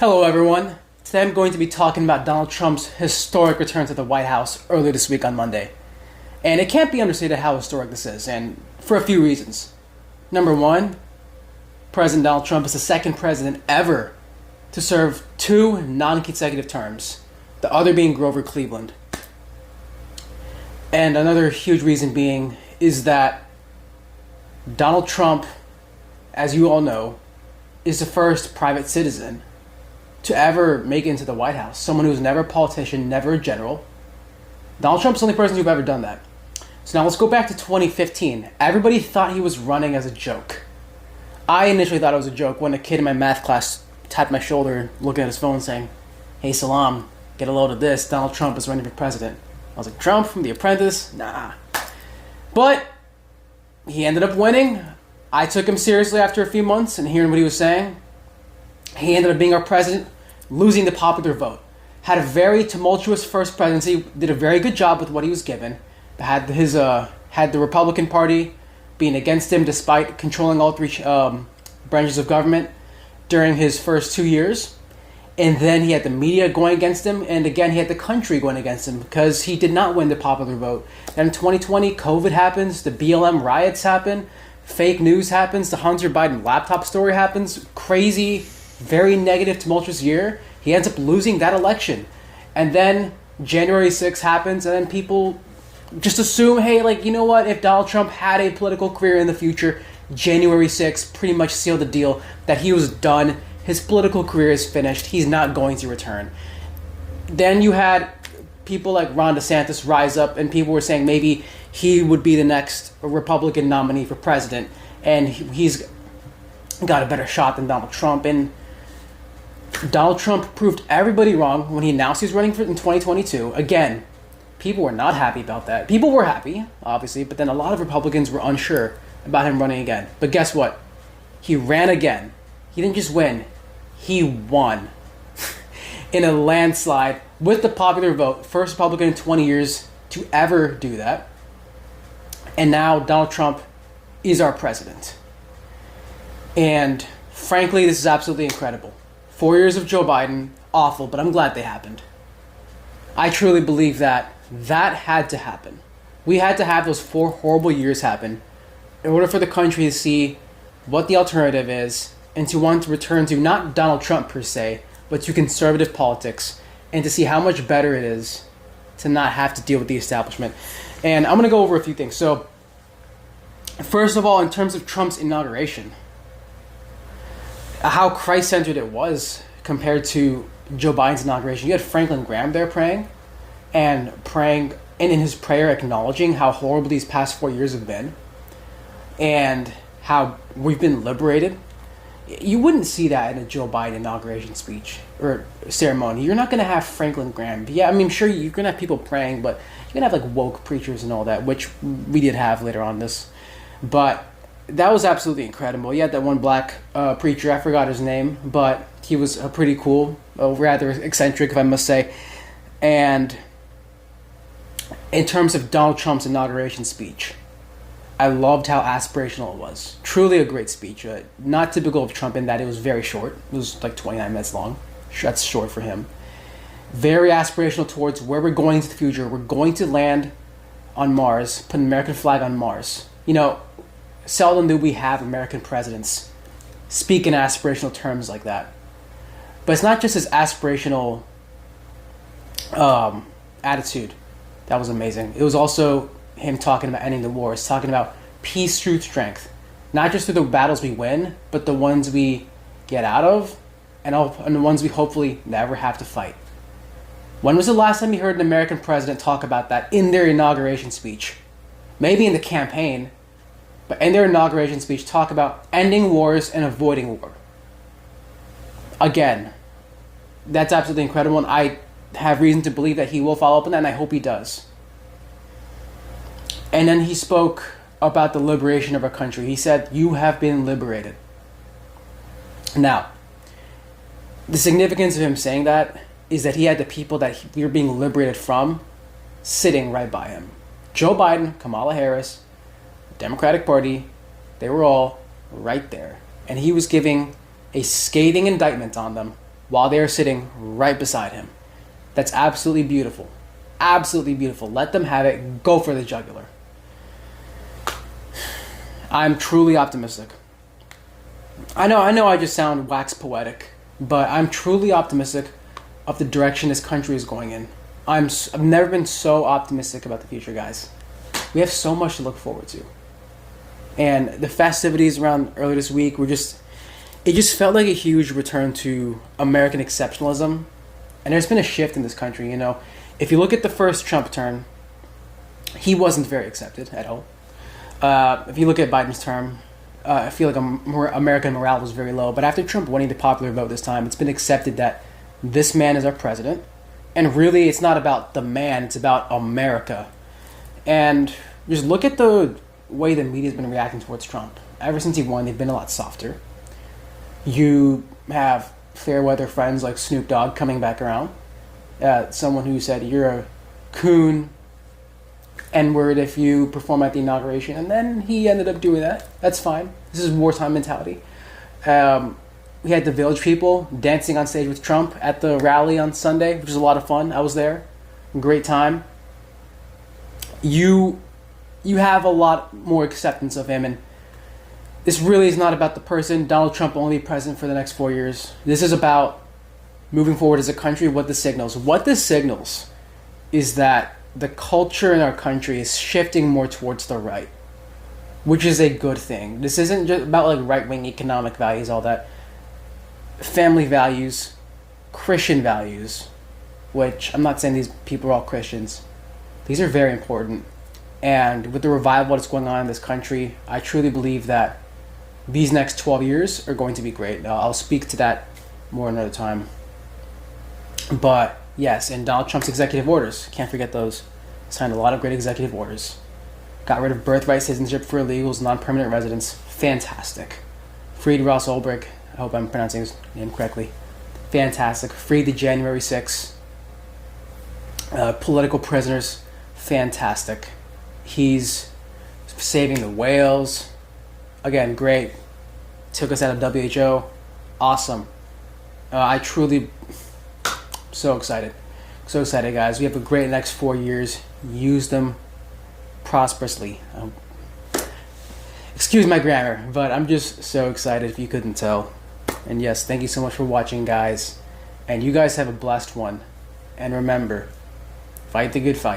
Hello, everyone. Today I'm going to be talking about Donald Trump's historic return to the White House earlier this week on Monday. And it can't be understated how historic this is, and for a few reasons. Number one, President Donald Trump is the second president ever to serve two non-consecutive terms, the other being Grover Cleveland. And another huge reason being is that Donald Trump, as you all know, is the first private citizen to ever make it into the White House. Someone who's never a politician, never a general. Donald Trump's the only person who's ever done that. So now let's go back to 2015. Everybody thought he was running as a joke. I initially thought it was a joke when a kid in my math class tapped my shoulder looking at his phone saying, "Hey Salam, get a load of this, Donald Trump is running for president." I was like, Trump from The Apprentice? Nah. But he ended up winning. I took him seriously after a few months and hearing what he was saying. He ended up being our president, losing the popular vote. Had a very tumultuous first presidency, did a very good job with what he was given. Had the Republican Party being against him despite controlling all three branches of government during his first 2 years. And then he had the media going against him, and again he had the country going against him because he did not win the popular vote. Then in 2020, COVID happens, the BLM riots happen, fake news happens, the Hunter Biden laptop story happens, crazy, very negative, tumultuous year. He ends up losing that election. And then January 6th happens, and then people just assume, hey, like, you know what, if Donald Trump had a political career in the future, January 6th pretty much sealed the deal that he was done. His political career is finished. He's not going to return. Then you had people like Ron DeSantis rise up, and people were saying maybe he would be the next Republican nominee for president, and he's got a better shot than Donald Trump. And Donald Trump proved everybody wrong when he announced he's running in 2022. Again, people were not happy about that. People were happy, obviously, but then a lot of Republicans were unsure about him running again. But guess what? He ran again. He didn't just win. He won in a landslide with the popular vote. First Republican in 20 years to ever do that. And now Donald Trump is our president. And frankly, this is absolutely incredible. 4 years of Joe Biden, awful, but I'm glad they happened. I truly believe that had to happen. We had to have those 4 horrible years happen in order for the country to see what the alternative is and to want to return to not Donald Trump per se, but to conservative politics, and to see how much better it is to not have to deal with the establishment. And I'm going to go over a few things. So, first of all, in terms of Trump's inauguration, how Christ-centered it was compared to Joe Biden's inauguration. You had Franklin Graham there praying, and in his prayer acknowledging how horrible these past 4 years have been, and how we've been liberated. You wouldn't see that in a Joe Biden inauguration speech or ceremony. You're not going to have Franklin Graham. Yeah, I mean, sure, you're going to have people praying, but you're going to have like woke preachers and all that, which we did have later on this. But that was absolutely incredible. You had that one black preacher, I forgot his name, but he was pretty cool, rather eccentric, if I must say. And in terms of Donald Trump's inauguration speech, I loved how aspirational it was. Truly a great speech. Not typical of Trump in that it was very short. It was like 29 minutes long. That's short for him. Very aspirational towards where we're going into the future. We're going to land on Mars, put an American flag on Mars. You know, seldom do we have American presidents speak in aspirational terms like that. But it's not just his aspirational attitude that was amazing. It was also him talking about ending the wars, talking about peace, truth, strength. Not just through the battles we win, but the ones we get out of, and the ones we hopefully never have to fight. When was the last time you heard an American president talk about that in their inauguration speech? Maybe in the campaign, but in their inauguration speech, talk about ending wars and avoiding war. Again, that's absolutely incredible, and I have reason to believe that he will follow up on that, and I hope he does. And then he spoke about the liberation of our country. He said, "You have been liberated." Now, the significance of him saying that is that he had the people that we were being liberated from sitting right by him. Joe Biden, Kamala Harris, Democratic Party, they were all right there. And he was giving a scathing indictment on them while they are sitting right beside him. That's absolutely beautiful. Absolutely beautiful. Let them have it. Go for the jugular. I'm truly optimistic. I know I just sound wax poetic, but I'm truly optimistic of the direction this country is going in. I've never been so optimistic about the future, guys. We have so much to look forward to. And the festivities around earlier this week were it just felt like a huge return to American exceptionalism. And there's been a shift in this country, you know. If you look at the first Trump term, he wasn't very accepted at all. If you look at Biden's term, I feel like American morale was very low. But after Trump winning the popular vote this time, it's been accepted that this man is our president. And really, it's not about the man, it's about America. And just look at the way the media's been reacting towards Trump. Ever since he won, they've been a lot softer. You have fair weather friends like Snoop Dogg coming back around. Someone who said, "You're a coon, N-word if you perform at the inauguration," and then he ended up doing that. That's fine. This is wartime mentality. We had the Village People dancing on stage with Trump at the rally on Sunday, which was a lot of fun. I was there. Great time. You have a lot more acceptance of him, and this really is not about the person. Donald Trump will only be president for the next 4 years. This is about moving forward as a country. What this signals is that the culture in our country is shifting more towards the right, which is a good thing. This isn't just about like right-wing economic values, all that. Family values, Christian values, which I'm not saying these people are all Christians. These are very important. And with the revival that's going on in this country, I truly believe that these next 12 years are going to be great. I'll speak to that more another time. But yes, and Donald Trump's executive orders, can't forget those. Signed a lot of great executive orders. Got rid of birthright citizenship for illegals, non-permanent residents. Fantastic. Freed Ross Ulbricht. I hope I'm pronouncing his name correctly. Fantastic. Freed the January 6th. Political prisoners. Fantastic. He's saving the whales. Again, great. Took us out of WHO. Awesome. I truly... So excited. So excited, guys. We have a great next 4 years. Use them prosperously. Excuse my grammar, but I'm just so excited if you couldn't tell. And yes, thank you so much for watching, guys. And you guys have a blessed one. And remember, fight the good fight.